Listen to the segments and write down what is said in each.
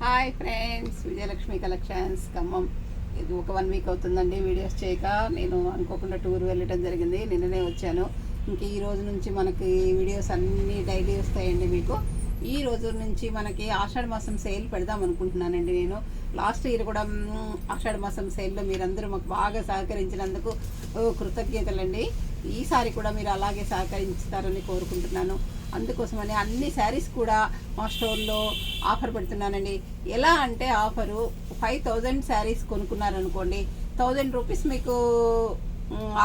Hi friends, Vijayalakshmi collections Khammam. ఇది ఒక 1 week అవుతుందండి వీడియోస్ చేయక. నేను అనుకోకుండా టూర్ వెళ్ళటం జరిగింది, నిన్ననే వచ్చాను. ఇంక ఈ రోజు నుంచి మనకి వీడియోస్ అన్నీ డైలీ వస్తాయండి మీకు. ఈ రోజు నుంచి మనకి ఆషాఢ మాసం సేల్ పెడదాం అనుకుంటున్నానండి. నేను లాస్ట్ ఇయర్ కూడా ఆషాఢ మాసం సేల్లో మీరందరూ మాకు బాగా సహకరించినందుకు కృతజ్ఞతలండి. ఈసారి కూడా మీరు అలాగే సహకరిస్తారని కోరుకుంటున్నాను. అందుకోసమని అన్ని శారీస్ కూడా మా స్టోర్లో ఆఫర్ పెడుతున్నానండి. ఎలా అంటే ఆఫరు 5000 శారీస్ కొనుక్కున్నారనుకోండి, 1000 రూపీస్ మీకు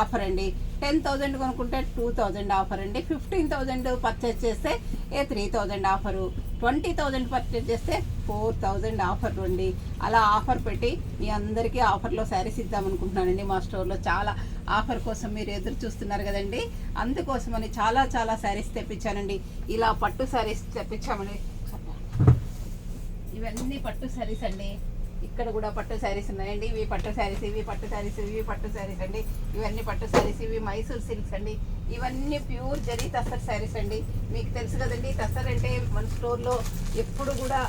ఆఫర్ అండి. 10,000 కొనుక్కుంటే 2000 ఆఫర్ అండి. 15,000 పర్చేస్ చేస్తే 3000 ఆఫరు. 20,000 పర్చేస్ చేస్తే 4000 ఆఫర్ అండి. అలా ఆఫర్ పెట్టి మీ అందరికీ ఆఫర్లో శారీస్ ఇద్దామనుకుంటున్నానండి. మా స్టోర్లో చాలా ఆఫర్ కోసం మీరు ఎదురు చూస్తున్నారు కదండి. అందుకోసమని చాలా చాలా శారీస్ తెప్పించానండి. ఇలా పట్టు శారీస్ తెప్పించామని, ఇవన్నీ పట్టు శారీస్ అండి. ఇక్కడ కూడా పట్టు శారీస్ ఉన్నాయండి. ఇవి పట్టు శారీస్, ఇవి పట్టు శారీస్, ఇవి పట్టు శారీస్ అండి. ఇవన్నీ పట్టు శారీస్, ఇవి మైసూర్ సిల్క్స్ అండి. ఇవన్నీ ప్యూర్ జరీ తస్సర్ శారీస్ అండి. మీకు తెలుసు కదండి, తస్సర్ అంటే మన స్టోర్లో ఎప్పుడు కూడా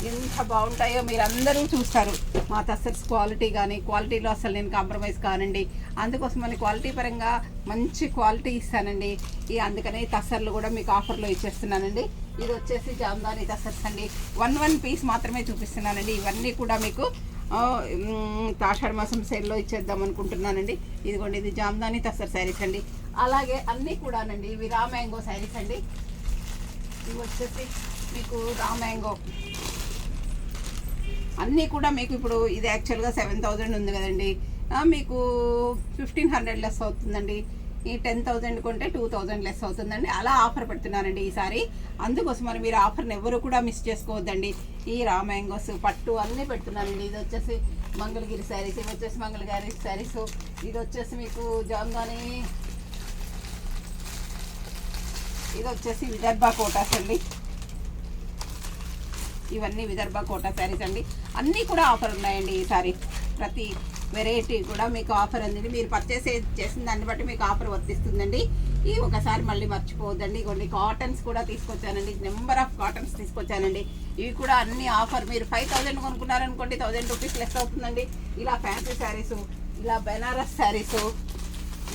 ఎంత బాగుంటాయో మీరు అందరూ చూస్తారు. మా తస్సర్స్ క్వాలిటీ కానీ, క్వాలిటీలో అసలు నేను కాంప్రమైజ్ కానండి. అందుకోసమని క్వాలిటీ పరంగా మంచి క్వాలిటీ ఇస్తానండి. అందుకని తస్సర్లు కూడా మీకు ఆఫర్లో ఇచ్చేస్తున్నానండి. ఇది వచ్చేసి జామ్దాని తస్సర్స్ అండి. 1 పీస్ మాత్రమే చూపిస్తున్నానండి. ఇవన్నీ కూడా మీకు ఆషాఢ మాసం సేల్లో ఇచ్చేద్దాం అనుకుంటున్నానండి. ఇదిగోండి, ఇది జామ్దాని తస్సర్ శారీస్ అండి. అలాగే అన్నీ కూడానండి ఇవి రా మ్యాంగో శారీస్ అండి. ఇవి వచ్చేసి మీకు రా మ్యాంగో అన్నీ కూడా మీకు ఇప్పుడు ఇది యాక్చువల్గా 7000 ఉంది కదండి, మీకు 1500 లెస్ అవుతుందండి. ఈ 10,000 కొంటే 2000 లెస్ అవుతుందండి. అలా ఆఫర్ పెడుతున్నానండి ఈసారి. అందుకోసం మరి మీరు ఆఫర్ని ఎవరు కూడా మిస్ చేసుకోవద్దండి. ఈ రా మ్యాంగోస్ పట్టు అన్నీ పెడుతున్నానండి. ఇది వచ్చేసి మంగళగిరి శారీస్, ఇవి వచ్చేసి మంగళగిరి శారీస్, ఇది వచ్చేసి మీకు జామ్దాని, ఇది వచ్చేసి విదర్భ కోటాస్ అండి. ఇవన్నీ విదర్భ కోటా శారీస్ అండి. అన్నీ కూడా ఆఫర్ ఉన్నాయండి ఈసారి. ప్రతి వెరైటీ కూడా మీకు ఆఫర్ అందండి. మీరు పర్చేస్ చేసిన దాన్ని బట్టి మీకు ఆఫర్ వర్తిస్తుందండి. ఈ ఒకసారి మళ్ళీ మర్చిపోవద్దండి. కొన్ని కాటన్స్ కూడా తీసుకొచ్చానండి, నెంబర్ ఆఫ్ కాటన్స్ తీసుకొచ్చానండి. ఇవి కూడా అన్ని ఆఫర్. మీరు 5000 కొనుక్కున్నారనుకోండి, 1000 రూపీస్ లెస్ అవుతుందండి. ఇలా ఫ్యాన్సీ శారీసు, ఇలా బెనారస్ శారీసు,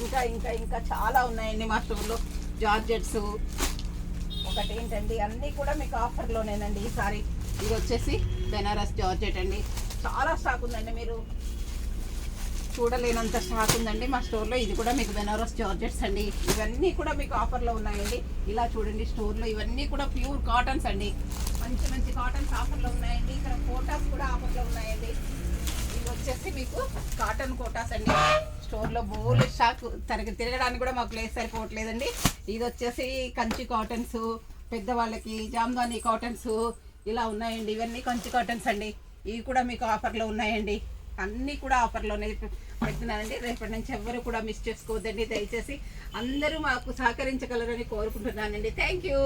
ఇంకా ఇంకా ఇంకా చాలా ఉన్నాయండి మా స్టోర్లో. జార్జెట్స్ ఒకటి ఏంటండి, అన్నీ కూడా మీకు ఆఫర్లోనేనండి ఈసారి. ఇది వచ్చేసి బెనారస్ జార్జెట్ అండి. చాలా స్టాక్ ఉందండి, మీరు చూడలేనంత స్టాక్ ఉందండి మా స్టోర్లో. ఇది కూడా మీకు బెనారస్ జార్జెట్స్ అండి. ఇవన్నీ కూడా మీకు ఆఫర్లో ఉన్నాయండి. ఇలా చూడండి, స్టోర్లో ఇవన్నీ కూడా ప్యూర్ కాటన్స్ అండి. మంచి మంచి కాటన్స్ ఆఫర్లో ఉన్నాయండి. ఇక్కడ కోటాస్ కూడా ఆఫర్లో ఉన్నాయండి. ఇది వచ్చేసి మీకు కాటన్ కోటాస్ అండి. స్టోర్లో బోల్ స్టాక్ తిరగడానికి కూడా మాకు ప్లేస్ సరిపోవట్లేదండి. ఇది వచ్చేసి కంచి కాటన్స్, పెద్దవాళ్ళకి జామ్దాని కాటన్స్ ఇలా ఉన్నాయండి. ఇవన్నీ కంచి కాటన్స్ అండి. ఇవి కూడా మీకు ఆఫర్లో ఉన్నాయండి. అన్నీ కూడా ఆఫర్లోనే పెడుతున్నానండి. రేపటి నుంచి ఎవరు కూడా మిస్ చేసుకోవద్దండి. దయచేసి అందరూ మాకు సహకరించగలరని కోరుకుంటున్నానండి. Thank you.